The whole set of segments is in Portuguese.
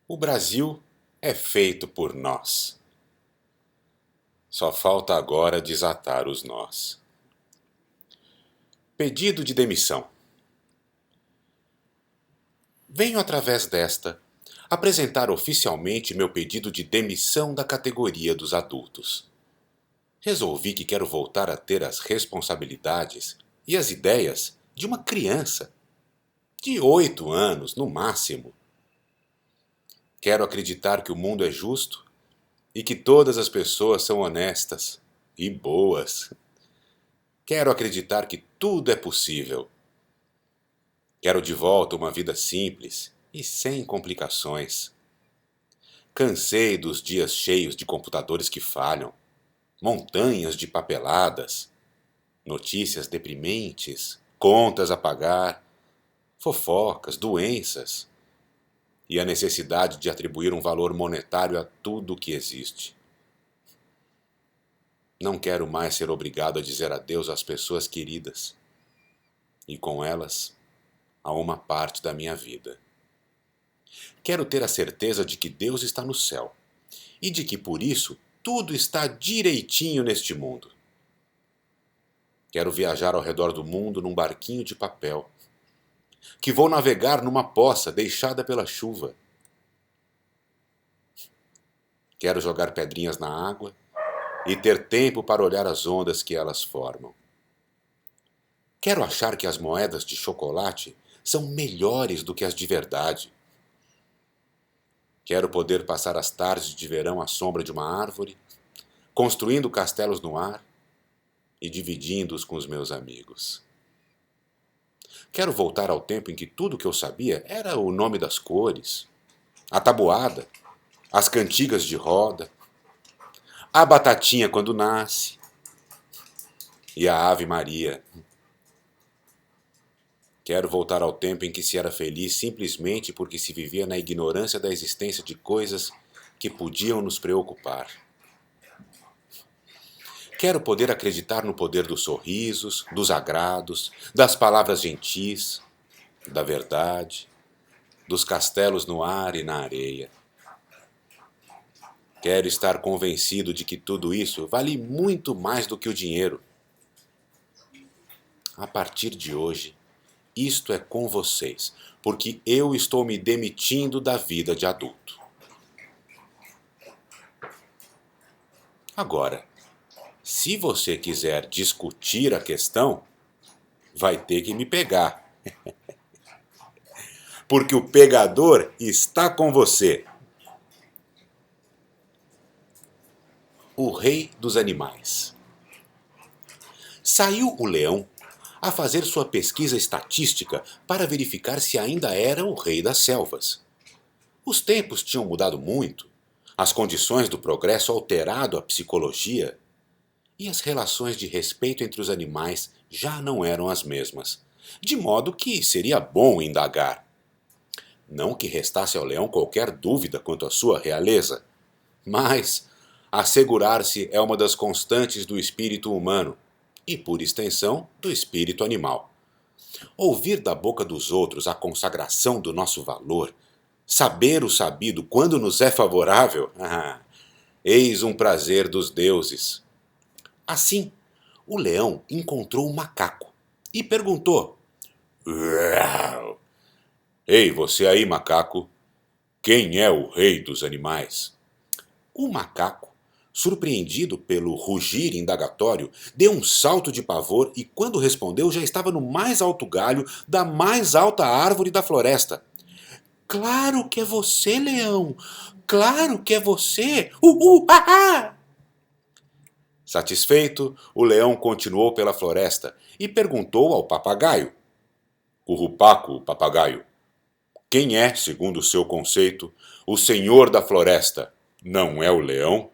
O Brasil é feito por nós. Só falta agora desatar os nós. Pedido de demissão. Venho através desta apresentar oficialmente meu pedido de demissão da categoria dos adultos. Resolvi que quero voltar a ter as responsabilidades e as ideias de uma criança, de 8 anos no máximo. Quero acreditar que o mundo é justo e que todas as pessoas são honestas e boas. Quero acreditar que tudo é possível. Quero de volta uma vida simples e sem complicações. Cansei dos dias cheios de computadores que falham, montanhas de papeladas, notícias deprimentes, contas a pagar, fofocas, doenças e a necessidade de atribuir um valor monetário a tudo o que existe. Não quero mais ser obrigado a dizer adeus às pessoas queridas e, com elas, a uma parte da minha vida. Quero ter a certeza de que Deus está no céu e de que, por isso, tudo está direitinho neste mundo. Quero viajar ao redor do mundo num barquinho de papel, que vou navegar numa poça deixada pela chuva. Quero jogar pedrinhas na água e ter tempo para olhar as ondas que elas formam. Quero achar que as moedas de chocolate são melhores do que as de verdade. Quero poder passar as tardes de verão à sombra de uma árvore, construindo castelos no ar e dividindo-os com os meus amigos. Quero voltar ao tempo em que tudo o que eu sabia era o nome das cores, a tabuada, as cantigas de roda, a batatinha quando nasce e a Ave Maria. Quero voltar ao tempo em que se era feliz simplesmente porque se vivia na ignorância da existência de coisas que podiam nos preocupar. Quero poder acreditar no poder dos sorrisos, dos agrados, das palavras gentis, da verdade, dos castelos no ar e na areia. Quero estar convencido de que tudo isso vale muito mais do que o dinheiro. A partir de hoje, isto é com vocês, porque eu estou me demitindo da vida de adulto. Agora, se você quiser discutir a questão, vai ter que me pegar. Porque o pegador está com você. O rei dos animais. Saiu o leão a fazer sua pesquisa estatística para verificar se ainda era o rei das selvas. Os tempos tinham mudado muito, as condições do progresso alterado a psicologia, e as relações de respeito entre os animais já não eram as mesmas, de modo que seria bom indagar. Não que restasse ao leão qualquer dúvida quanto à sua realeza, mas assegurar-se é uma das constantes do espírito humano, e, por extensão, do espírito animal. Ouvir da boca dos outros a consagração do nosso valor, saber o sabido quando nos é favorável, eis um prazer dos deuses. Assim, o leão encontrou o macaco e perguntou: "Uau! Ei, você aí, macaco, quem é o rei dos animais?" O macaco, surpreendido pelo rugir indagatório, deu um salto de pavor e, quando respondeu, já estava no mais alto galho da mais alta árvore da floresta. "Claro que é você, leão! Claro que é você! Ah! Satisfeito, o leão continuou pela floresta e perguntou ao papagaio: "Currupaco, papagaio, quem é, segundo o seu conceito, o senhor da floresta? Não é o leão?"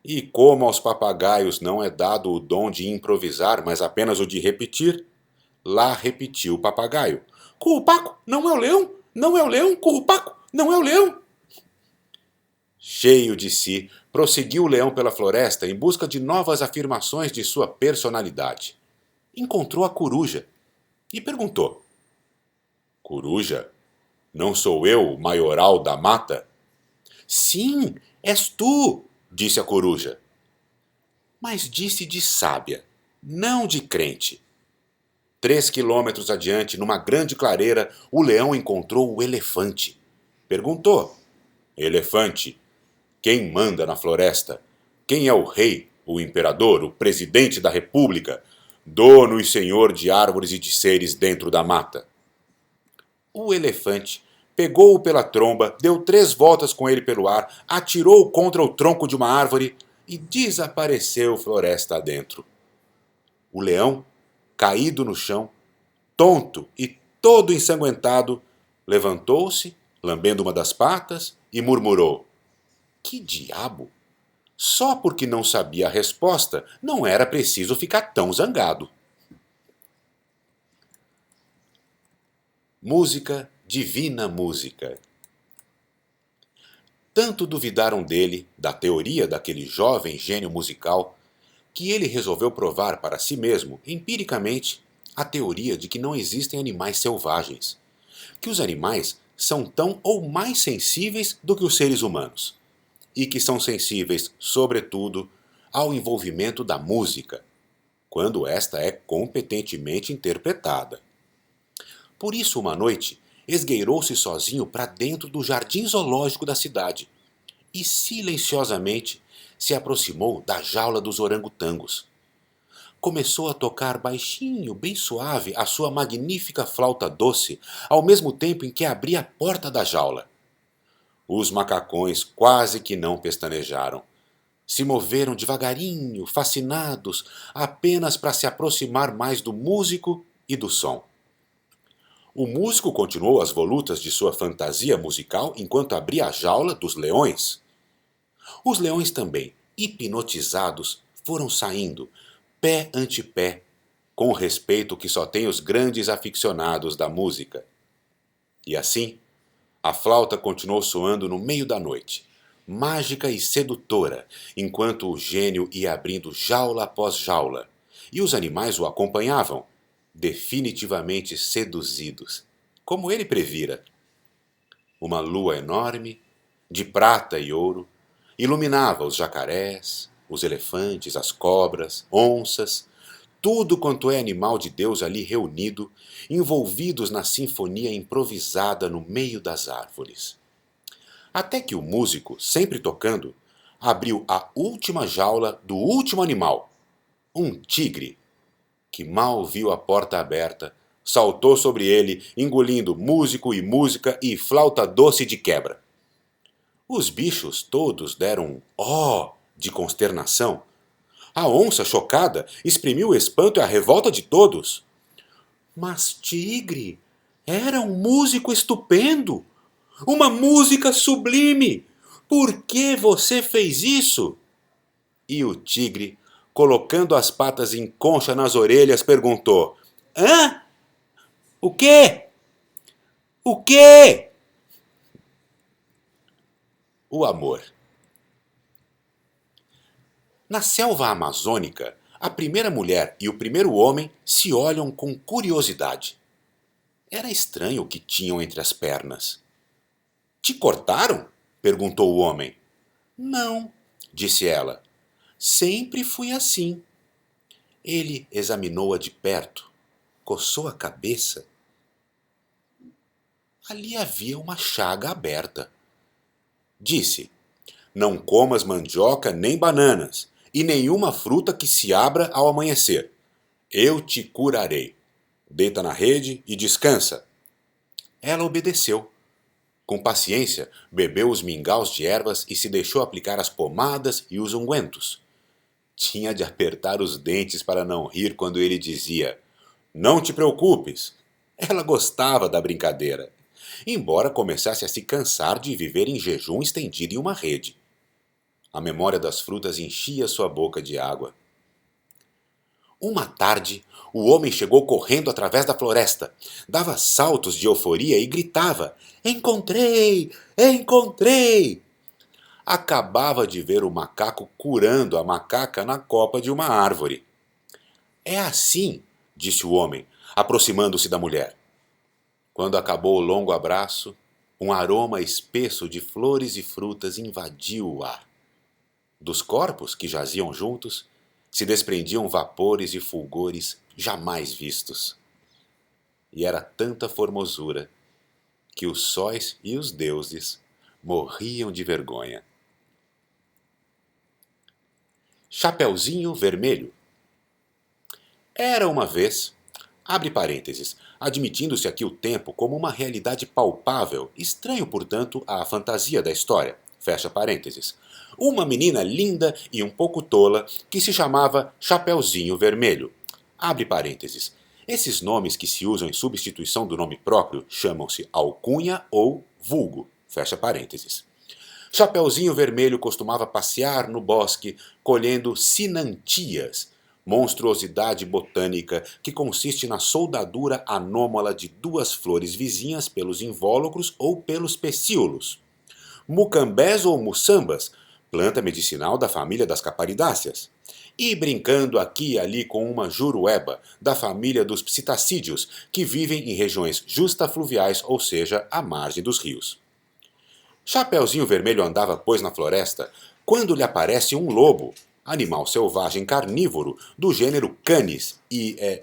E como aos papagaios não é dado o dom de improvisar, mas apenas o de repetir, lá repetiu o papagaio: "Currupaco, não é o leão? Não é o leão? Currupaco, não é o leão?" Cheio de si, prosseguiu o leão pela floresta em busca de novas afirmações de sua personalidade. Encontrou a coruja e perguntou: "Coruja, Não sou eu o maioral da mata? Sim, és tu, disse a coruja. Mas disse de sábia, não de crente. 3 quilômetros adiante, numa grande clareira, o leão encontrou o elefante. Perguntou: Elefante, quem manda na floresta? Quem é o rei, o imperador, o presidente da república, dono e senhor de árvores e de seres dentro da mata? O elefante pegou-o pela tromba, deu 3 voltas com ele pelo ar, atirou-o contra o tronco de uma árvore e desapareceu floresta adentro. O leão, caído no chão, tonto e todo ensanguentado, levantou-se, lambendo uma das patas, e murmurou: Que diabo! Só porque não sabia a resposta, não era preciso ficar tão zangado. Música, divina música. Tanto duvidaram dele, da teoria daquele jovem gênio musical, que ele resolveu provar para si mesmo, empiricamente, a teoria de que não existem animais selvagens, que os animais são tão ou mais sensíveis do que os seres humanos, e que são sensíveis, sobretudo, ao envolvimento da música, quando esta é competentemente interpretada. Por isso, uma noite, esgueirou-se sozinho para dentro do jardim zoológico da cidade e silenciosamente se aproximou da jaula dos orangotangos. Começou a tocar baixinho, bem suave, a sua magnífica flauta doce, ao mesmo tempo em que abria a porta da jaula. Os macacões quase que não pestanejaram. Se moveram devagarinho, fascinados, apenas para se aproximar mais do músico e do som. O músico continuou as volutas de sua fantasia musical enquanto abria a jaula dos leões. Os leões também, hipnotizados, foram saindo, pé ante pé, com o respeito que só têm os grandes aficionados da música. E assim, a flauta continuou soando no meio da noite, mágica e sedutora, enquanto o gênio ia abrindo jaula após jaula, e os animais o acompanhavam, definitivamente seduzidos, como ele previra. Uma lua enorme, de prata e ouro, iluminava os jacarés, os elefantes, as cobras, onças, tudo quanto é animal de Deus ali reunido, envolvidos na sinfonia improvisada no meio das árvores. Até que o músico, sempre tocando, abriu a última jaula do último animal, um tigre, que mal viu a porta aberta, saltou sobre ele, engolindo músico e música e flauta doce de quebra. Os bichos todos deram um ó de consternação. A onça, chocada, exprimiu o espanto e a revolta de todos. Mas, tigre, era um músico estupendo! Uma música sublime! Por que você fez isso? E o tigre, colocando as patas em concha nas orelhas, perguntou: Hã? O quê? O quê? O amor. Na selva amazônica, a primeira mulher e o primeiro homem se olham com curiosidade. Era estranho o que tinham entre as pernas. Te cortaram? Perguntou o homem. Não, disse ela. Sempre fui assim. Ele examinou-a de perto, coçou a cabeça. Ali havia uma chaga aberta. Disse: Não comas mandioca nem bananas, e nenhuma fruta que se abra ao amanhecer. Eu te curarei. Deita na rede e descansa. Ela obedeceu. Com paciência, bebeu os mingaus de ervas e se deixou aplicar as pomadas e os ungüentos. Tinha de apertar os dentes para não rir quando ele dizia: Não te preocupes. Ela gostava da brincadeira, embora começasse a se cansar de viver em jejum estendido em uma rede. A memória das frutas enchia sua boca de água. Uma tarde, o homem chegou correndo através da floresta, dava saltos de euforia e gritava: Encontrei! Encontrei! Acabava de ver o macaco curando a macaca na copa de uma árvore. É assim, disse o homem, aproximando-se da mulher. Quando acabou o longo abraço, Um aroma espesso de flores e frutas invadiu o ar. Dos corpos que jaziam juntos, se desprendiam vapores e fulgores jamais vistos. E era tanta formosura que os sóis e os deuses morriam de vergonha. Chapeuzinho Vermelho. Era uma vez, abre parênteses, admitindo-se aqui o tempo como uma realidade palpável, estranho, portanto, à fantasia da história, fecha parênteses, uma menina linda e um pouco tola que se chamava Chapeuzinho Vermelho, abre parênteses. Esses nomes que se usam em substituição do nome próprio chamam-se alcunha ou vulgo, fecha parênteses. Chapeuzinho Vermelho costumava passear no bosque colhendo sinantias, monstruosidade botânica que consiste na soldadura anômala de duas flores vizinhas pelos invólucros ou pelos pecíolos. Mucambés ou muçambas, planta medicinal da família das caparidáceas. E brincando aqui e ali com uma jurueba, da família dos psitacídeos, que vivem em regiões justafluviais, ou seja, à margem dos rios. Chapeuzinho Vermelho andava, pois, na floresta, quando lhe aparece um lobo, animal selvagem carnívoro do gênero Canis, e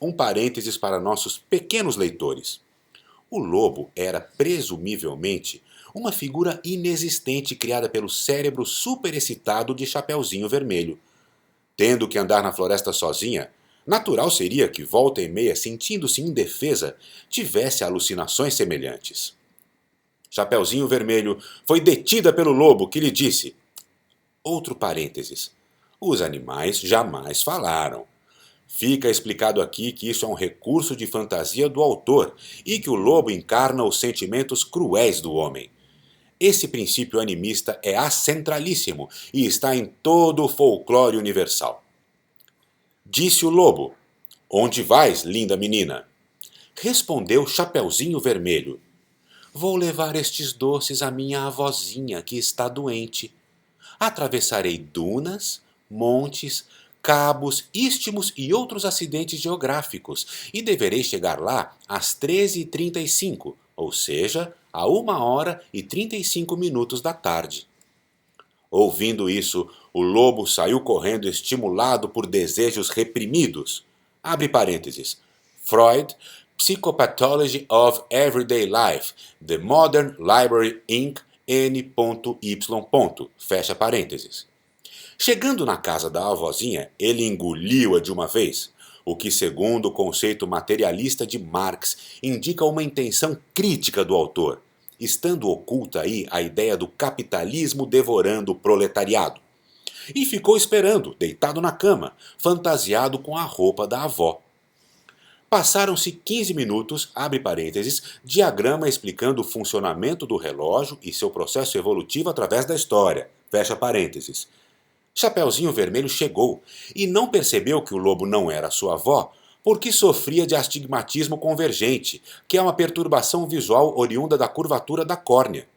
um parênteses para nossos pequenos leitores. O lobo era, presumivelmente, uma figura inexistente criada pelo cérebro superexcitado de Chapeuzinho Vermelho. Tendo que andar na floresta sozinha, natural seria que, volta e meia, sentindo-se indefesa, tivesse alucinações semelhantes. Chapeuzinho Vermelho foi detida pelo lobo, que lhe disse... Outro parênteses. Os animais jamais falaram. Fica explicado aqui que isso é um recurso de fantasia do autor e que o lobo encarna os sentimentos cruéis do homem. Esse princípio animista é acentralíssimo e está em todo o folclore universal. Disse o lobo: "Onde vais, linda menina?" Respondeu Chapeuzinho Vermelho: "Vou levar estes doces à minha avózinha, que está doente. Atravessarei dunas, montes, cabos, istmos e outros acidentes geográficos, e deverei chegar lá às 13h35, ou seja, a 1h35 da tarde." Ouvindo isso, o lobo saiu correndo estimulado por desejos reprimidos. Abre parênteses. Freud, Psychopathology of Everyday Life, The Modern Library Inc., N.Y. Fecha parênteses. Chegando na casa da avózinha, ele engoliu-a de uma vez, o que, segundo o conceito materialista de Marx, indica uma intenção crítica do autor, estando oculta aí a ideia do capitalismo devorando o proletariado. E ficou esperando, deitado na cama, fantasiado com a roupa da avó. Passaram-se 15 minutos, abre parênteses, diagrama explicando o funcionamento do relógio e seu processo evolutivo através da história, fecha parênteses. Chapeuzinho Vermelho chegou e não percebeu que o lobo não era sua avó, porque sofria de astigmatismo convergente, que é uma perturbação visual oriunda da curvatura da córnea.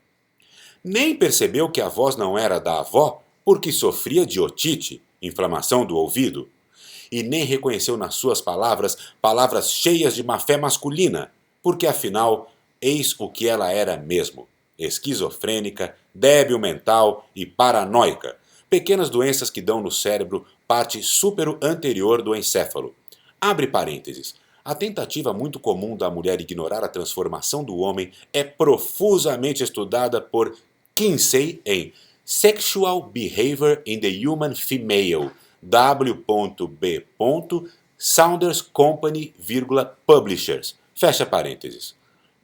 Nem percebeu que a voz não era da avó, porque sofria de otite, inflamação do ouvido. E nem reconheceu nas suas palavras cheias de má-fé masculina, porque afinal, eis o que ela era mesmo: esquizofrênica, débil mental e paranoica, pequenas doenças que dão no cérebro parte súpero-anterior do encéfalo. Abre parênteses. A tentativa muito comum da mulher ignorar a transformação do homem é profusamente estudada por Kinsey em Sexual Behavior in the Human Female, W.B. Saunders Company, Publishers, fecha parênteses.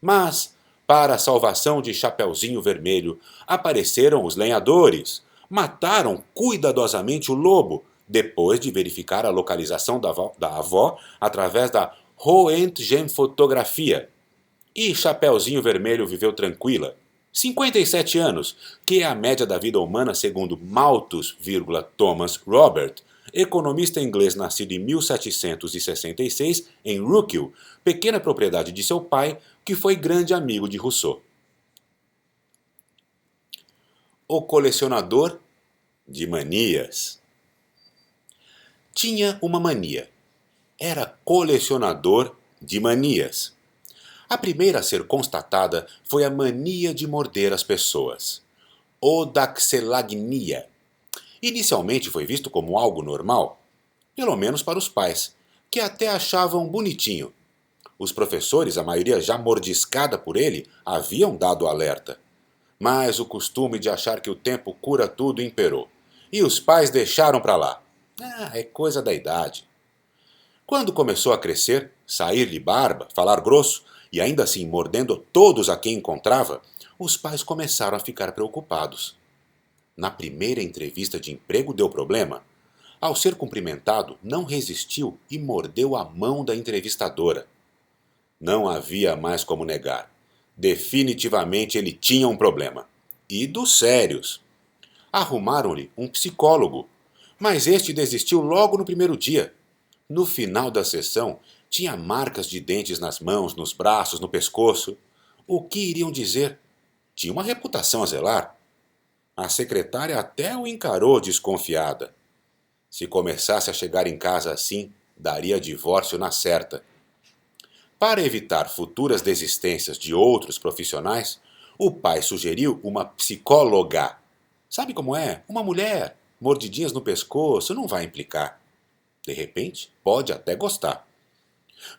Mas, para a salvação de Chapeuzinho Vermelho, apareceram os lenhadores, mataram cuidadosamente o lobo, depois de verificar a localização da avó através da Röntgenfotografia. E Chapeuzinho Vermelho viveu tranquila. 57 anos, que é a média da vida humana segundo Malthus, Thomas Robert, economista inglês nascido em 1766 em Rockhill, pequena propriedade de seu pai, que foi grande amigo de Rousseau. O colecionador de manias. Tinha uma mania. Era colecionador de manias. A primeira a ser constatada foi a mania de morder as pessoas, odaxelagnia. Inicialmente foi visto como algo normal, pelo menos para os pais, que até achavam bonitinho. Os professores, a maioria já mordiscada por ele, haviam dado alerta. Mas o costume de achar que o tempo cura tudo imperou, e os pais deixaram para lá. É coisa da idade. Quando começou a crescer, sair-lhe barba, falar grosso e ainda assim mordendo todos a quem encontrava, os pais começaram a ficar preocupados. Na primeira entrevista de emprego deu problema. Ao ser cumprimentado, não resistiu e mordeu a mão da entrevistadora. Não havia mais como negar. Definitivamente ele tinha um problema. E dos sérios. Arrumaram-lhe um psicólogo, mas este desistiu logo no primeiro dia. No final da sessão, tinha marcas de dentes nas mãos, nos braços, no pescoço. O que iriam dizer? Tinha uma reputação a zelar. A secretária até o encarou desconfiada. Se começasse a chegar em casa assim, daria divórcio na certa. Para evitar futuras desistências de outros profissionais, o pai sugeriu uma psicóloga. Sabe como é? Uma mulher. Mordidinhas no pescoço não vai implicar. De repente, pode até gostar.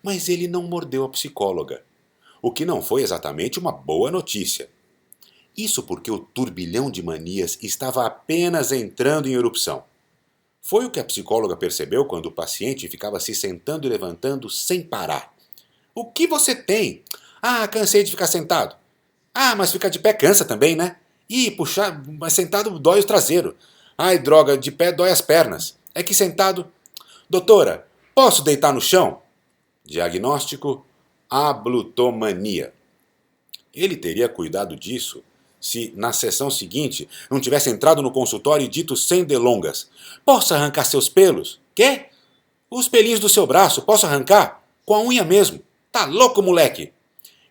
Mas ele não mordeu a psicóloga, o que não foi exatamente uma boa notícia. Isso porque o turbilhão de manias estava apenas entrando em erupção. Foi o que a psicóloga percebeu quando o paciente ficava se sentando e levantando sem parar. O que você tem? Ah, cansei de ficar sentado. Ah, mas ficar de pé cansa também, né? Ih, puxar, mas sentado dói o traseiro. Ai, droga, de pé dói as pernas. É que sentado... Doutora, posso deitar no chão? Diagnóstico: ablutomania. Ele teria cuidado disso se, na sessão seguinte, não tivesse entrado no consultório e dito sem delongas: posso arrancar seus pelos? Quê? Os pelinhos do seu braço, posso arrancar? Com a unha mesmo. Tá louco, moleque?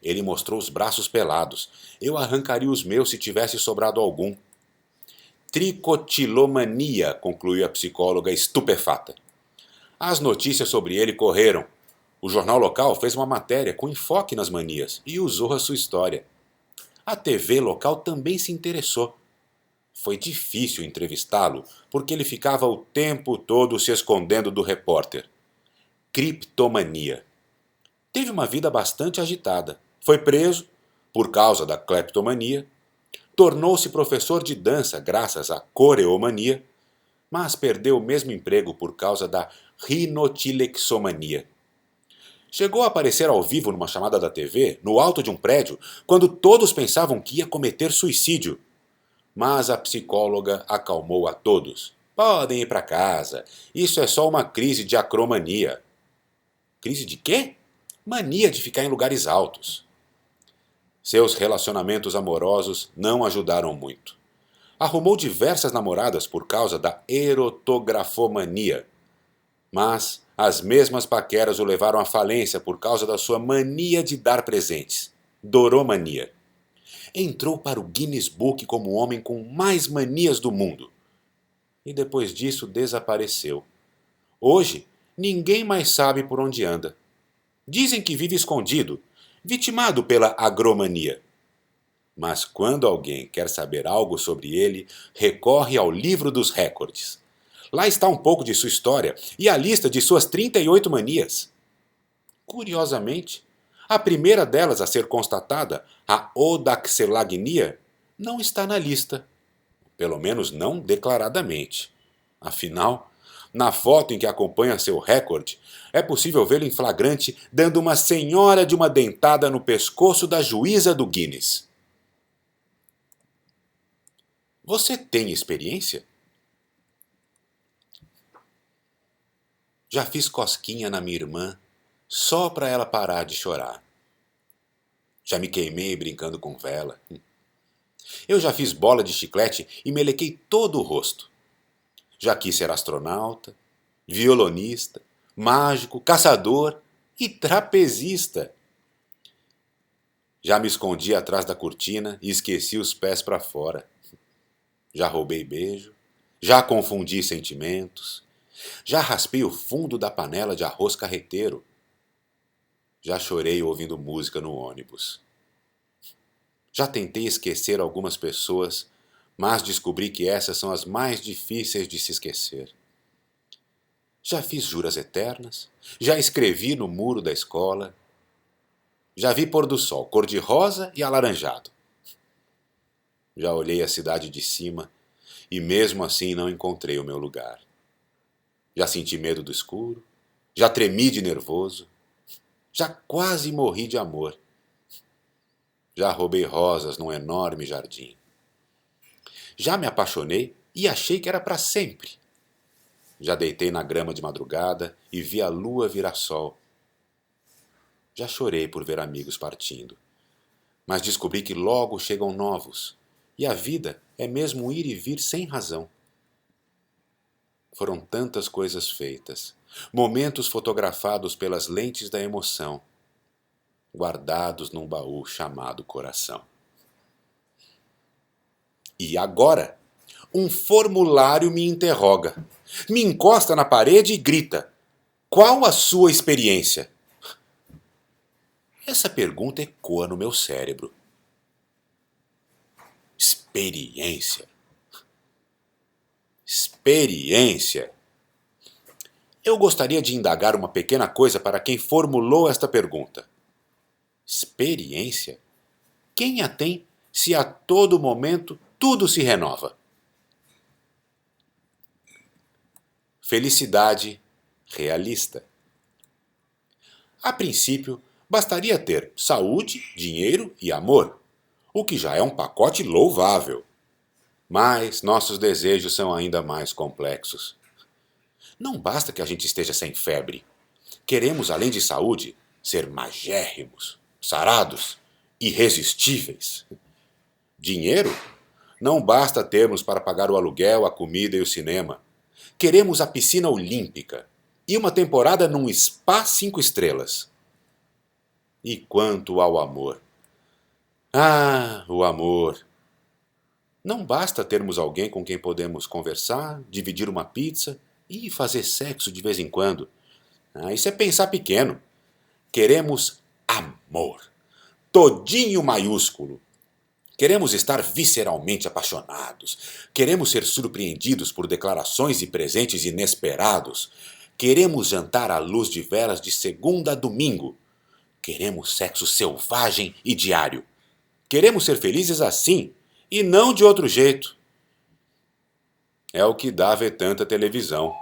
Ele mostrou os braços pelados. Eu arrancaria os meus se tivesse sobrado algum. Tricotilomania, concluiu a psicóloga estupefata. As notícias sobre ele correram. O jornal local fez uma matéria com enfoque nas manias e usou a sua história. A TV local também se interessou. Foi difícil entrevistá-lo, porque ele ficava o tempo todo se escondendo do repórter. Criptomania. Teve uma vida bastante agitada. Foi preso, por causa da cleptomania. Tornou-se professor de dança graças à coreomania, mas perdeu o mesmo emprego por causa da rinotilexomania. Chegou a aparecer ao vivo numa chamada da TV, no alto de um prédio, quando todos pensavam que ia cometer suicídio. Mas a psicóloga acalmou a todos. Podem ir para casa. Isso é só uma crise de acromania. Crise de quê? Mania de ficar em lugares altos. Seus relacionamentos amorosos não ajudaram muito. Arrumou diversas namoradas por causa da erotografomania. Mas as mesmas paqueras o levaram à falência por causa da sua mania de dar presentes. Doromania. Entrou para o Guinness Book como o homem com mais manias do mundo. E depois disso desapareceu. Hoje, ninguém mais sabe por onde anda. Dizem que vive escondido, vitimado pela agromania. Mas quando alguém quer saber algo sobre ele, recorre ao livro dos recordes. Lá está um pouco de sua história e a lista de suas 38 manias. Curiosamente, a primeira delas a ser constatada, a odaxelagnia, não está na lista. Pelo menos não declaradamente. Afinal, na foto em que acompanha seu recorde, é possível vê-lo em flagrante dando uma senhora de uma dentada no pescoço da juíza do Guinness. Você tem experiência? Já fiz cosquinha na minha irmã só para ela parar de chorar. Já me queimei brincando com vela. Eu já fiz bola de chiclete e melequei todo o rosto. Já quis ser astronauta, violonista, mágico, caçador e trapezista. Já me escondi atrás da cortina e esqueci os pés para fora. Já roubei beijo, já confundi sentimentos, já raspei o fundo da panela de arroz carreteiro. Já chorei ouvindo música no ônibus. Já tentei esquecer algumas pessoas, mas descobri que essas são as mais difíceis de se esquecer. Já fiz juras eternas, já escrevi no muro da escola, já vi pôr do sol cor-de-rosa e alaranjado. Já olhei a cidade de cima e mesmo assim não encontrei o meu lugar. Já senti medo do escuro, já tremi de nervoso, já quase morri de amor. Já roubei rosas num enorme jardim. Já me apaixonei e achei que era para sempre. Já deitei na grama de madrugada e vi a lua virar sol. Já chorei por ver amigos partindo, mas descobri que logo chegam novos, e a vida é mesmo ir e vir sem razão. Foram tantas coisas feitas, momentos fotografados pelas lentes da emoção, guardados num baú chamado coração. E agora, um formulário me interroga, me encosta na parede e grita: qual a sua experiência? Essa pergunta ecoa no meu cérebro. Experiência. Experiência. Eu gostaria de indagar uma pequena coisa para quem formulou esta pergunta. Experiência? Quem a tem se a todo momento tudo se renova? Felicidade realista. A princípio, bastaria ter saúde, dinheiro e amor, o que já é um pacote louvável. Mas nossos desejos são ainda mais complexos. Não basta que a gente esteja sem febre. Queremos, além de saúde, ser magérrimos, sarados, irresistíveis. Dinheiro? Não basta termos para pagar o aluguel, a comida e o cinema. Queremos a piscina olímpica e uma temporada num spa 5 estrelas. E quanto ao amor? Ah, o amor! Não basta termos alguém com quem podemos conversar, dividir uma pizza e fazer sexo de vez em quando. Isso é pensar pequeno. Queremos amor. Todinho maiúsculo. Queremos estar visceralmente apaixonados. Queremos ser surpreendidos por declarações e presentes inesperados. Queremos jantar à luz de velas de segunda a domingo. Queremos sexo selvagem e diário. Queremos ser felizes assim e não de outro jeito. É o que dá ver tanta televisão.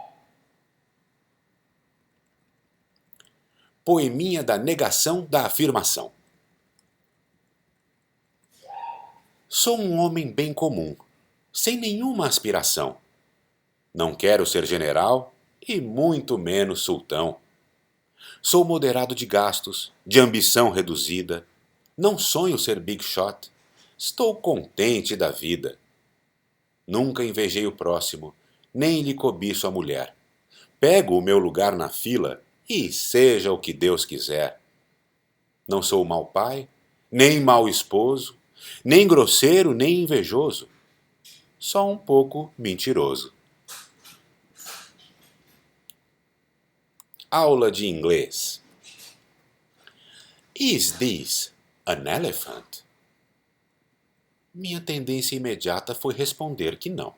Poeminha da negação da afirmação. Sou um homem bem comum, sem nenhuma aspiração. Não quero ser general e muito menos sultão. Sou moderado de gastos, de ambição reduzida. Não sonho ser big shot. Estou contente da vida. Nunca invejei o próximo, nem lhe cobiço a mulher. Pego o meu lugar na fila e seja o que Deus quiser. Não sou mau pai, nem mau esposo, nem grosseiro, nem invejoso. Só um pouco mentiroso. Aula de inglês. Is this an elephant? Minha tendência imediata foi responder que não.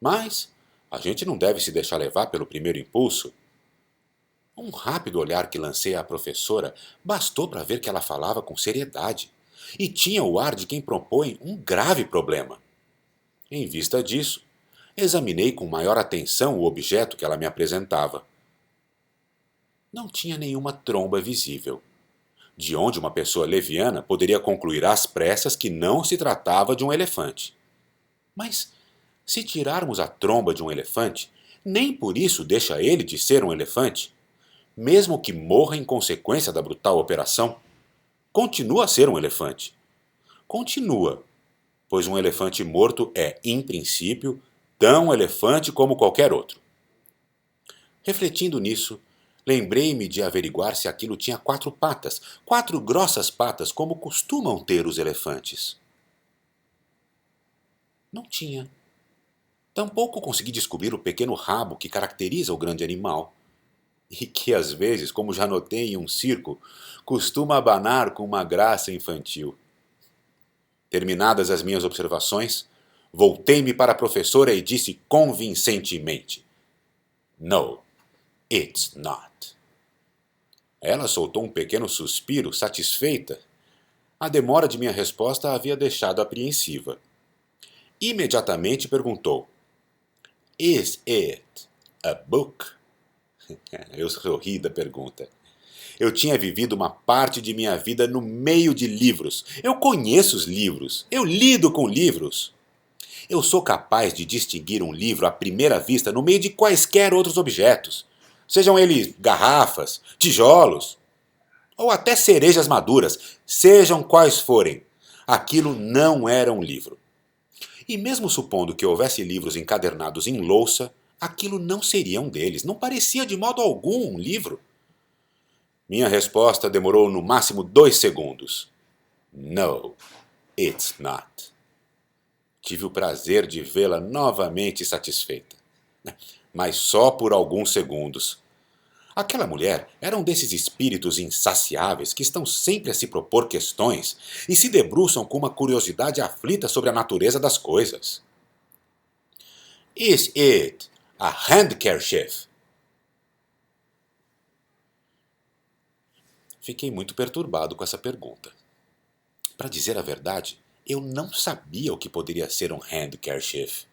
Mas a gente não deve se deixar levar pelo primeiro impulso. Um rápido olhar que lancei à professora bastou para ver que ela falava com seriedade e tinha o ar de quem propõe um grave problema. Em vista disso, examinei com maior atenção o objeto que ela me apresentava. Não tinha nenhuma tromba visível, de onde uma pessoa leviana poderia concluir às pressas que não se tratava de um elefante. Mas, se tirarmos a tromba de um elefante, nem por isso deixa ele de ser um elefante. Mesmo que morra em consequência da brutal operação, continua a ser um elefante. Continua, pois um elefante morto é, em princípio, tão elefante como qualquer outro. Refletindo nisso, lembrei-me de averiguar se aquilo tinha 4 patas, 4 grossas patas, como costumam ter os elefantes. Não tinha. Tampouco consegui descobrir o pequeno rabo que caracteriza o grande animal. e que às vezes, como já notei em um circo, costuma abanar com uma graça infantil. Terminadas as minhas observações, voltei-me para a professora e disse convincentemente: No, it's not. Ela soltou um pequeno suspiro, satisfeita. A demora de minha resposta a havia deixado apreensiva. Imediatamente perguntou: Is it a book? Eu sorri da pergunta. Eu tinha vivido uma parte de minha vida no meio de livros. Eu conheço os livros. Eu lido com livros. Eu sou capaz de distinguir um livro à primeira vista no meio de quaisquer outros objetos. Sejam eles garrafas, tijolos ou até cerejas maduras, sejam quais forem. Aquilo não era um livro. E mesmo supondo que houvesse livros encadernados em louça, aquilo não seria um deles. Não parecia de modo algum um livro. Minha resposta demorou no máximo 2 segundos. No, it's not. Tive o prazer de vê-la novamente satisfeita. Mas só por alguns segundos. Aquela mulher era um desses espíritos insaciáveis que estão sempre a se propor questões e se debruçam com uma curiosidade aflita sobre a natureza das coisas. Is it a handkerchief? Fiquei muito perturbado com essa pergunta. Para dizer a verdade, eu não sabia o que poderia ser um handkerchief.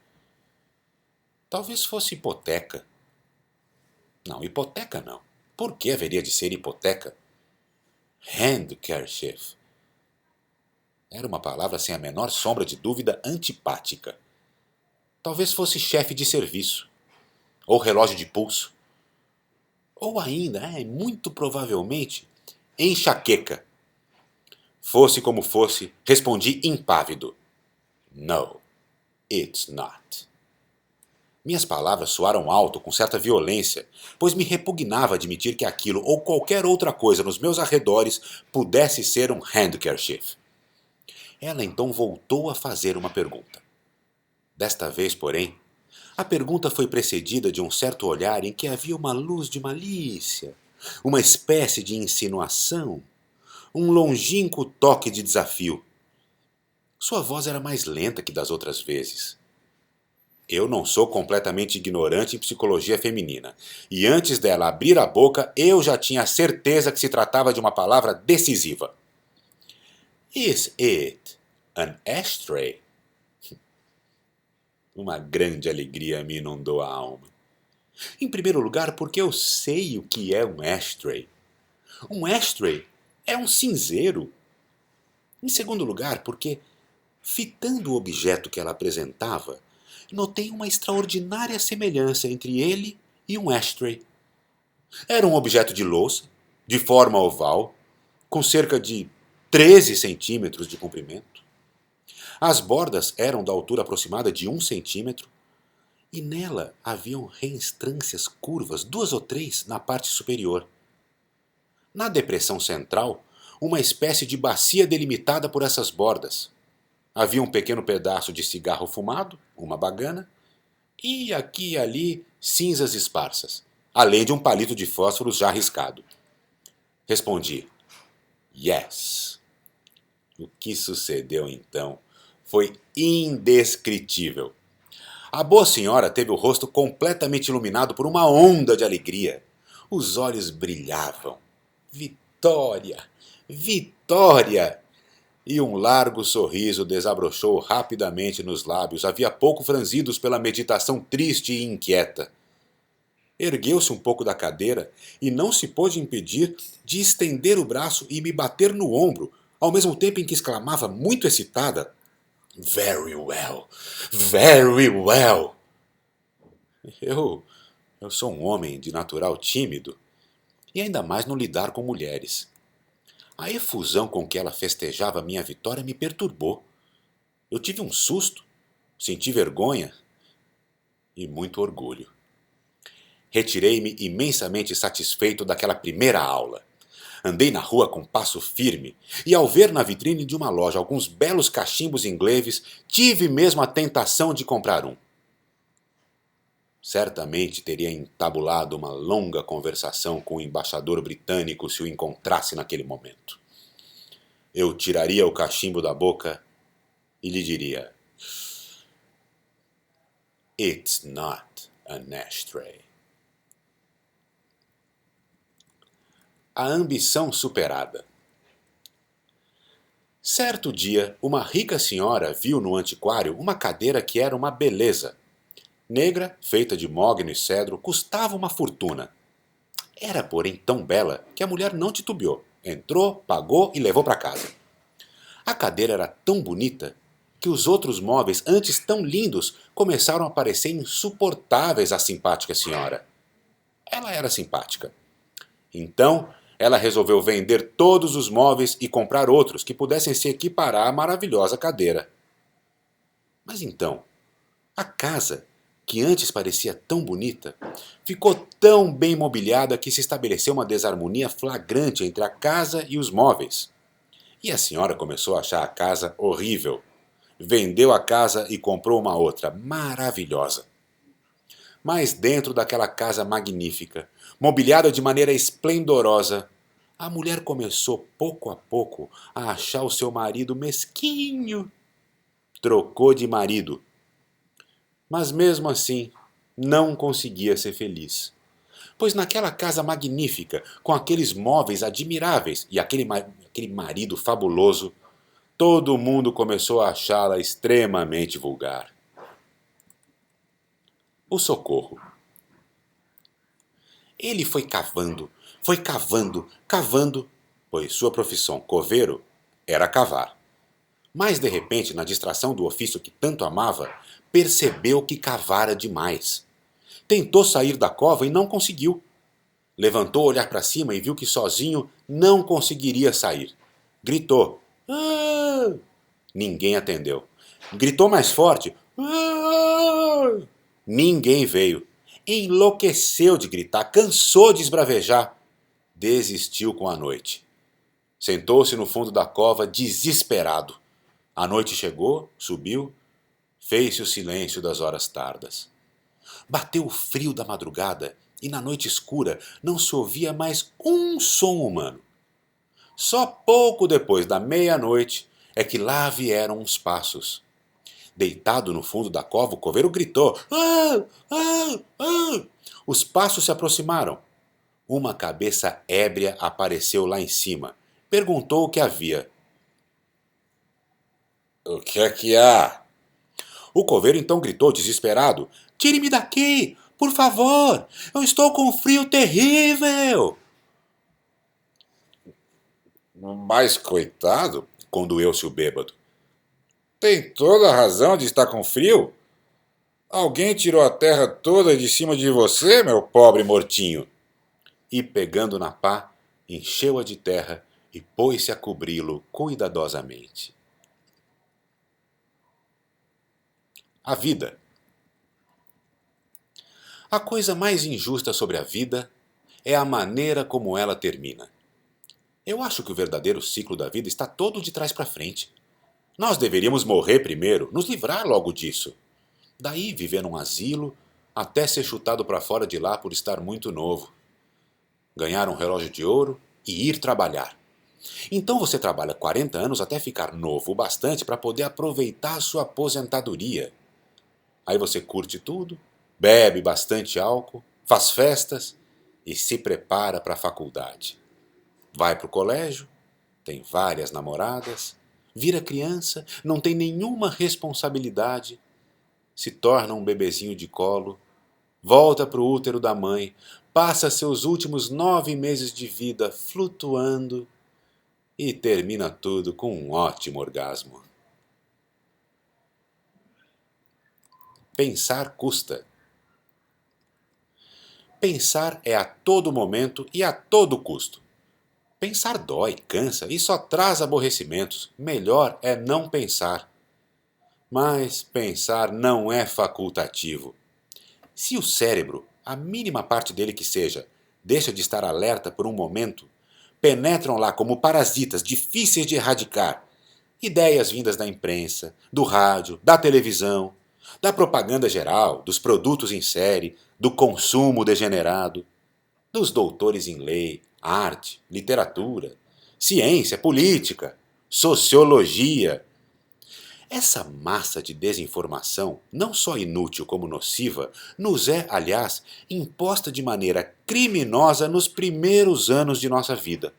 Talvez fosse hipoteca. Não, hipoteca não. Por que haveria de ser hipoteca? Handkerchief. Era uma palavra sem a menor sombra de dúvida antipática. Talvez fosse chefe de serviço. Ou relógio de pulso. Ou ainda, muito provavelmente, enxaqueca. Fosse como fosse, respondi impávido. No, it's not. Minhas palavras soaram alto com certa violência, pois me repugnava admitir que aquilo ou qualquer outra coisa nos meus arredores pudesse ser um handkerchief. Ela então voltou a fazer uma pergunta. Desta vez, porém, a pergunta foi precedida de um certo olhar em que havia uma luz de malícia, uma espécie de insinuação, um longínquo toque de desafio. Sua voz era mais lenta que das outras vezes. Eu não sou completamente ignorante em psicologia feminina, e antes dela abrir a boca, eu já tinha certeza que se tratava de uma palavra decisiva. Is it an ashtray? Uma grande alegria me inundou a alma. Em primeiro lugar, porque eu sei o que é um ashtray. Um ashtray é um cinzeiro. Em segundo lugar, porque, fitando o objeto que ela apresentava, notei uma extraordinária semelhança entre ele e um ashtray. Era um objeto de louça, de forma oval, com cerca de 13 centímetros de comprimento. As bordas eram da altura aproximada de 1 centímetro, e nela haviam reentrâncias curvas, 2 ou 3, na parte superior. Na depressão central, uma espécie de bacia delimitada por essas bordas. Havia um pequeno pedaço de cigarro fumado, uma bagana, e aqui e ali cinzas esparsas, além de um palito de fósforos já riscado. Respondi: Yes. O que sucedeu então foi indescritível. A boa senhora teve o rosto completamente iluminado por uma onda de alegria. Os olhos brilhavam. Vitória! Vitória! E um largo sorriso desabrochou rapidamente nos lábios, havia pouco franzidos pela meditação triste e inquieta. Ergueu-se um pouco da cadeira e não se pôde impedir de estender o braço e me bater no ombro, ao mesmo tempo em que exclamava, muito excitada: Very well! Very well! Eu sou um homem de natural tímido, e ainda mais no lidar com mulheres. A efusão com que ela festejava minha vitória me perturbou. Eu tive um susto, senti vergonha e muito orgulho. Retirei-me imensamente satisfeito daquela primeira aula. Andei na rua com passo firme e, ao ver na vitrine de uma loja alguns belos cachimbos ingleses, tive mesmo a tentação de comprar um. Certamente teria entabulado uma longa conversação com o embaixador britânico se o encontrasse naquele momento. Eu tiraria o cachimbo da boca e lhe diria: "It's not an ashtray." A ambição superada. Certo dia, uma rica senhora viu no antiquário uma cadeira que era uma beleza. Negra, feita de mogno e cedro, custava uma fortuna. Era, porém, tão bela que a mulher não titubeou. Entrou, pagou e levou para casa. A cadeira era tão bonita que os outros móveis, antes tão lindos, começaram a parecer insuportáveis à simpática senhora. Ela era simpática. Então, ela resolveu vender todos os móveis e comprar outros que pudessem se equiparar à maravilhosa cadeira. Mas então, a casa, que antes parecia tão bonita, ficou tão bem mobiliada que se estabeleceu uma desarmonia flagrante entre a casa e os móveis. E a senhora começou a achar a casa horrível. Vendeu a casa e comprou uma outra, maravilhosa. Mas dentro daquela casa magnífica, mobiliada de maneira esplendorosa, a mulher começou pouco a pouco a achar o seu marido mesquinho. Trocou de marido. Mas mesmo assim, não conseguia ser feliz. Pois naquela casa magnífica, com aqueles móveis admiráveis e aquele marido fabuloso, todo mundo começou a achá-la extremamente vulgar. O socorro. Ele foi cavando, cavando, pois sua profissão, coveiro, era cavar. Mas, de repente, na distração do ofício que tanto amava, percebeu que cavara demais. Tentou sair da cova e não conseguiu. Levantou o olhar para cima e viu que sozinho não conseguiria sair. Gritou: "Ah!" Ninguém atendeu. Gritou mais forte: "Ah!" Ninguém veio. Enlouqueceu de gritar, cansou de esbravejar. Desistiu com a noite. Sentou-se no fundo da cova, desesperado. A noite chegou, subiu, fez-se o silêncio das horas tardas. Bateu o frio da madrugada e na noite escura não se ouvia mais um som humano. Só pouco depois da meia-noite é que lá vieram uns passos. Deitado no fundo da cova, o coveiro gritou: "Ah! Ah! Ah!" Os passos se aproximaram. Uma cabeça ébria apareceu lá em cima. Perguntou o que havia. "O que é que há?" O coveiro então gritou, desesperado: "Tire-me daqui! Por favor! Eu estou com um frio terrível!" "Mas, coitado", condoeu-se o bêbado, "tem toda a razão de estar com frio. Alguém tirou a terra toda de cima de você, meu pobre mortinho." E, pegando na pá, encheu-a de terra e pôs-se a cobri-lo cuidadosamente. A vida. A coisa mais injusta sobre a vida é a maneira como ela termina. Eu acho que o verdadeiro ciclo da vida está todo de trás para frente. Nós deveríamos morrer primeiro, nos livrar logo disso. Daí viver num asilo, até ser chutado para fora de lá por estar muito novo. Ganhar um relógio de ouro e ir trabalhar. Então você trabalha 40 anos até ficar novo o bastante para poder aproveitar a sua aposentadoria. Aí você curte tudo, bebe bastante álcool, faz festas e se prepara para a faculdade. Vai para o colégio, tem várias namoradas, vira criança, não tem nenhuma responsabilidade, se torna um bebezinho de colo, volta para o útero da mãe, passa seus últimos 9 meses de vida flutuando e termina tudo com um ótimo orgasmo. Pensar custa. Pensar é a todo momento e a todo custo. Pensar dói, cansa e só traz aborrecimentos. Melhor é não pensar. Mas pensar não é facultativo. Se o cérebro, a mínima parte dele que seja, deixa de estar alerta por um momento, penetram lá como parasitas difíceis de erradicar. Ideias vindas da imprensa, do rádio, da televisão, Da propaganda geral, dos produtos em série, do consumo degenerado, dos doutores em lei, arte, literatura, ciência, política, sociologia. Essa massa de desinformação, não só inútil como nociva, nos é, aliás, imposta de maneira criminosa nos primeiros anos de nossa vida.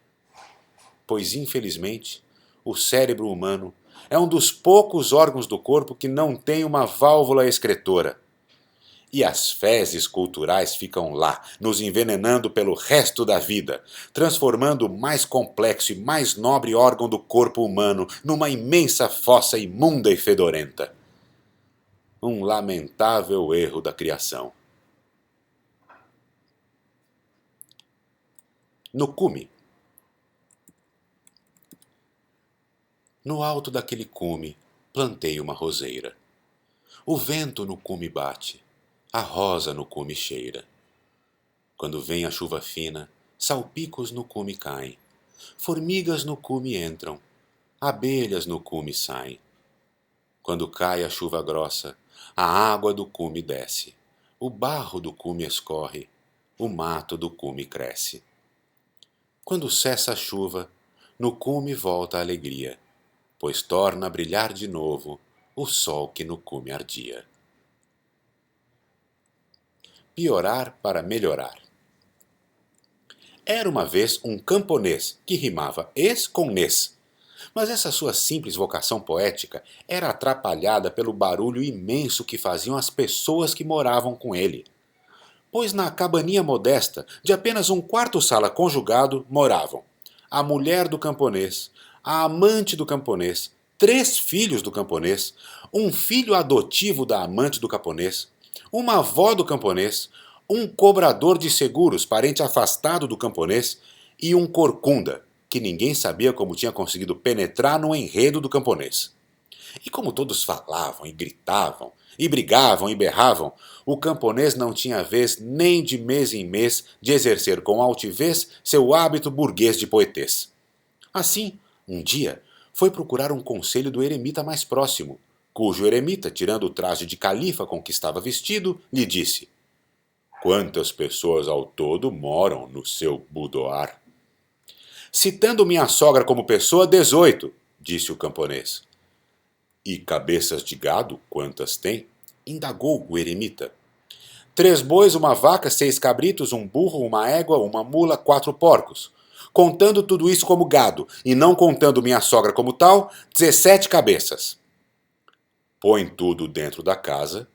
Pois, infelizmente, o cérebro humano é um dos poucos órgãos do corpo que não tem uma válvula excretora. E as fezes culturais ficam lá, nos envenenando pelo resto da vida, transformando o mais complexo e mais nobre órgão do corpo humano numa imensa fossa imunda e fedorenta. Um lamentável erro da criação. No cume. No alto daquele cume, plantei uma roseira. O vento no cume bate, a rosa no cume cheira. Quando vem a chuva fina, salpicos no cume caem, formigas no cume entram, abelhas no cume saem. Quando cai a chuva grossa, a água do cume desce, o barro do cume escorre, o mato do cume cresce. Quando cessa a chuva, no cume volta a alegria, pois torna a brilhar de novo o sol que no cume ardia. Piorar para melhorar. Era uma vez um camponês que rimava es com nes, mas essa sua simples vocação poética era atrapalhada pelo barulho imenso que faziam as pessoas que moravam com ele. Pois na cabaninha modesta, de apenas um quarto-sala conjugado, moravam a mulher do camponês, a amante do camponês, 3 filhos do camponês, um filho adotivo da amante do camponês, uma avó do camponês, um cobrador de seguros, parente afastado do camponês, e um corcunda, que ninguém sabia como tinha conseguido penetrar no enredo do camponês. E como todos falavam e gritavam, e brigavam e berravam, o camponês não tinha vez nem de mês em mês de exercer com altivez seu hábito burguês de poetês. Assim, um dia, foi procurar um conselho do eremita mais próximo, cujo eremita, tirando o traje de califa com que estava vestido, lhe disse: "Quantas pessoas ao todo moram no seu boudoir?" "Citando minha sogra como pessoa, 18, disse o camponês. "E cabeças de gado, quantas tem?" indagou o eremita. 3 bois, uma vaca, 6 cabritos, um burro, uma égua, uma mula, 4 porcos. Contando tudo isso como gado, e não contando minha sogra como tal, 17 cabeças." "Põe tudo dentro da casa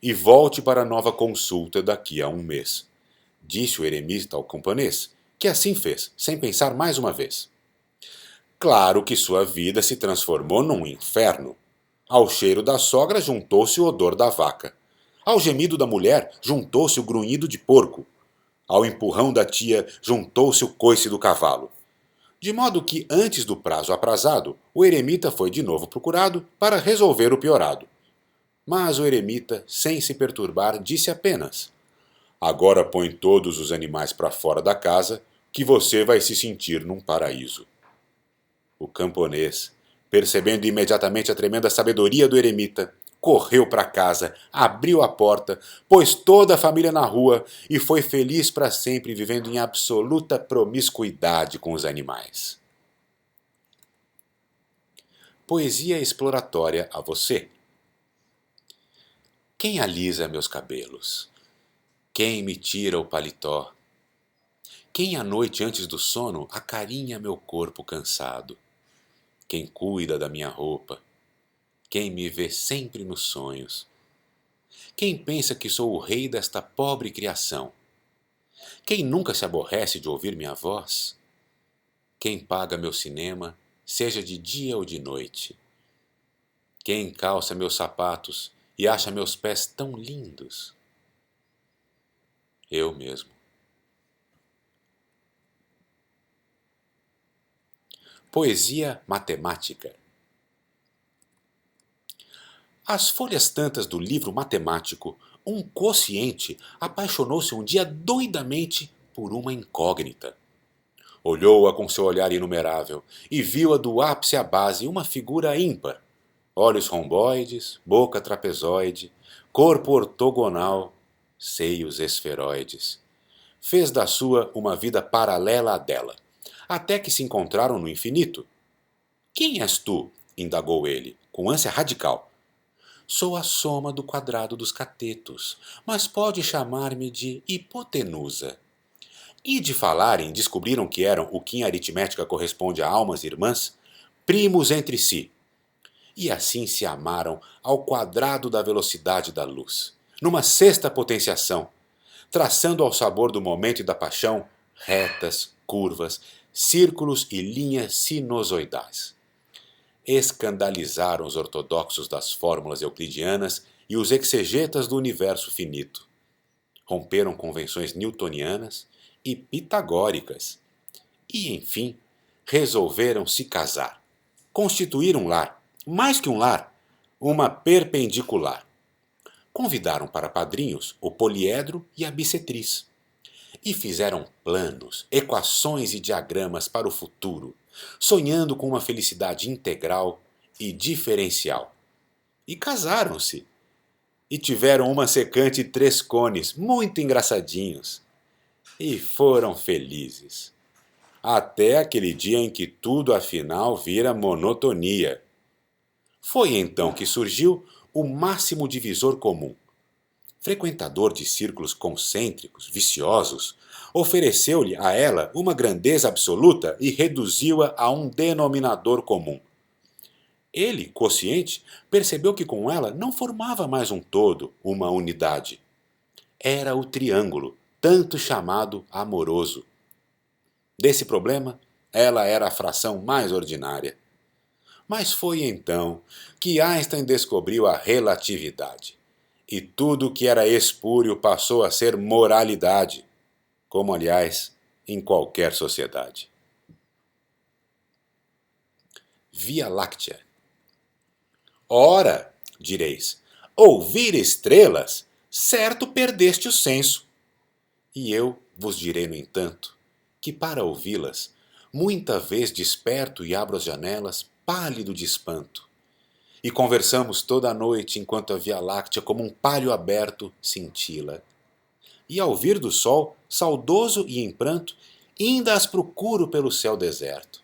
e volte para nova consulta daqui a um mês", disse o eremita ao camponês, que assim fez, sem pensar mais uma vez. Claro que sua vida se transformou num inferno. Ao cheiro da sogra juntou-se o odor da vaca. Ao gemido da mulher juntou-se o grunhido de porco. Ao empurrão da tia juntou-se o coice do cavalo. De modo que, antes do prazo aprazado, o eremita foi de novo procurado para resolver o piorado. Mas o eremita, sem se perturbar, disse apenas: "Agora põe todos os animais para fora da casa, que você vai se sentir num paraíso." O camponês, percebendo imediatamente a tremenda sabedoria do eremita, correu para casa, abriu a porta, pôs toda a família na rua e foi feliz para sempre, vivendo em absoluta promiscuidade com os animais. Poesia exploratória a você. Quem alisa meus cabelos? Quem me tira o paletó? Quem à noite antes do sono acarinha meu corpo cansado? Quem cuida da minha roupa? Quem me vê sempre nos sonhos? Quem pensa que sou o rei desta pobre criação? Quem nunca se aborrece de ouvir minha voz? Quem paga meu cinema, seja de dia ou de noite? Quem calça meus sapatos e acha meus pés tão lindos? Eu mesmo. Poesia matemática. Às folhas tantas do livro matemático, um quociente apaixonou-se um dia doidamente por uma incógnita. Olhou-a com seu olhar inumerável e viu-a do ápice à base uma figura ímpar. Olhos romboides, boca trapezoide, corpo ortogonal, seios esferoides. Fez da sua uma vida paralela à dela, até que se encontraram no infinito. Quem és tu? Indagou ele, com ânsia radical. Sou a soma do quadrado dos catetos, mas pode chamar-me de hipotenusa. E de falarem, descobriram que eram o que em aritmética corresponde a almas irmãs, primos entre si. E assim se amaram ao quadrado da velocidade da luz, numa sexta potenciação, traçando ao sabor do momento e da paixão retas, curvas, círculos e linhas sinusoidais. Escandalizaram os ortodoxos das fórmulas euclidianas e os exegetas do universo finito. Romperam convenções newtonianas e pitagóricas. E, enfim, resolveram se casar. Constituir um lar, mais que um lar, uma perpendicular. Convidaram para padrinhos o poliedro e a bissetriz. E fizeram planos, equações e diagramas para o futuro, sonhando com uma felicidade integral e diferencial. E casaram-se. E tiveram uma secante e 3 cones, muito engraçadinhos. E foram felizes. Até aquele dia em que tudo afinal vira monotonia. Foi então que surgiu o máximo divisor comum. Frequentador de círculos concêntricos, viciosos, ofereceu-lhe a ela uma grandeza absoluta e reduziu-a a um denominador comum. Ele, consciente, percebeu que com ela não formava mais um todo, uma unidade. Era o triângulo, tanto chamado amoroso. Desse problema, ela era a fração mais ordinária. Mas foi então que Einstein descobriu a relatividade. E tudo que era espúrio passou a ser moralidade, como, aliás, em qualquer sociedade. Via Láctea. Ora, direis, ouvir estrelas, certo perdeste o senso. E eu vos direi, no entanto, que para ouvi-las, muita vez desperto e abro as janelas, pálido de espanto. E conversamos toda a noite enquanto a Via Láctea, como um palho aberto, cintila. E ao vir do sol, saudoso e em pranto, ainda as procuro pelo céu deserto.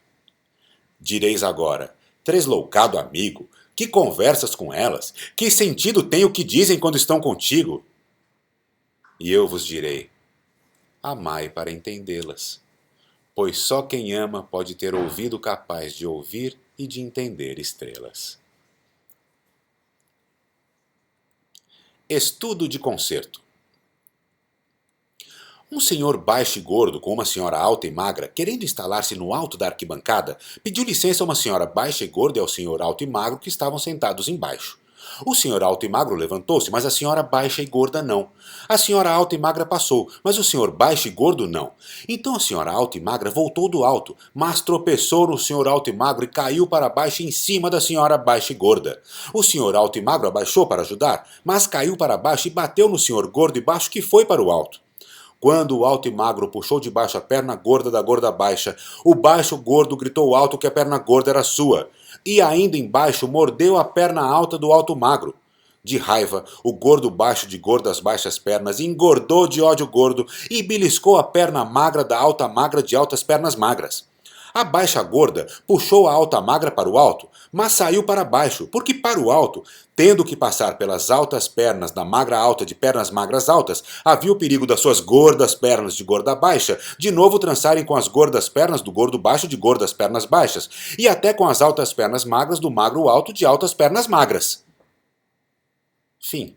Direis agora, tresloucado amigo, que conversas com elas? Que sentido tem o que dizem quando estão contigo? E eu vos direi, amai para entendê-las, pois só quem ama pode ter ouvido capaz de ouvir e de entender estrelas. Estudo de concerto. Um senhor baixo e gordo com uma senhora alta e magra, querendo instalar-se no alto da arquibancada, pediu licença a uma senhora baixa e gorda e ao senhor alto e magro que estavam sentados embaixo. O senhor alto e magro levantou-se, mas a senhora baixa e gorda não. A senhora alta e magra passou, mas o senhor baixo e gordo não. Então a senhora alta e magra voltou do alto, mas tropeçou no senhor alto e magro e caiu para baixo em cima da senhora baixa e gorda. O senhor alto e magro abaixou para ajudar, mas caiu para baixo e bateu no senhor gordo e baixo que foi para o alto. Quando o alto e magro puxou de baixo a perna gorda da gorda baixa, o baixo gordo gritou alto que a perna gorda era sua. E ainda embaixo mordeu a perna alta do alto magro. De raiva, o gordo baixo de gordas baixas pernas engordou de ódio gordo e beliscou a perna magra da alta magra de altas pernas magras. A baixa gorda puxou a alta magra para o alto, mas saiu para baixo, porque para o alto, tendo que passar pelas altas pernas da magra alta de pernas magras altas, havia o perigo das suas gordas pernas de gorda baixa de novo trançarem com as gordas pernas do gordo baixo de gordas pernas baixas, e até com as altas pernas magras do magro alto de altas pernas magras. Fim.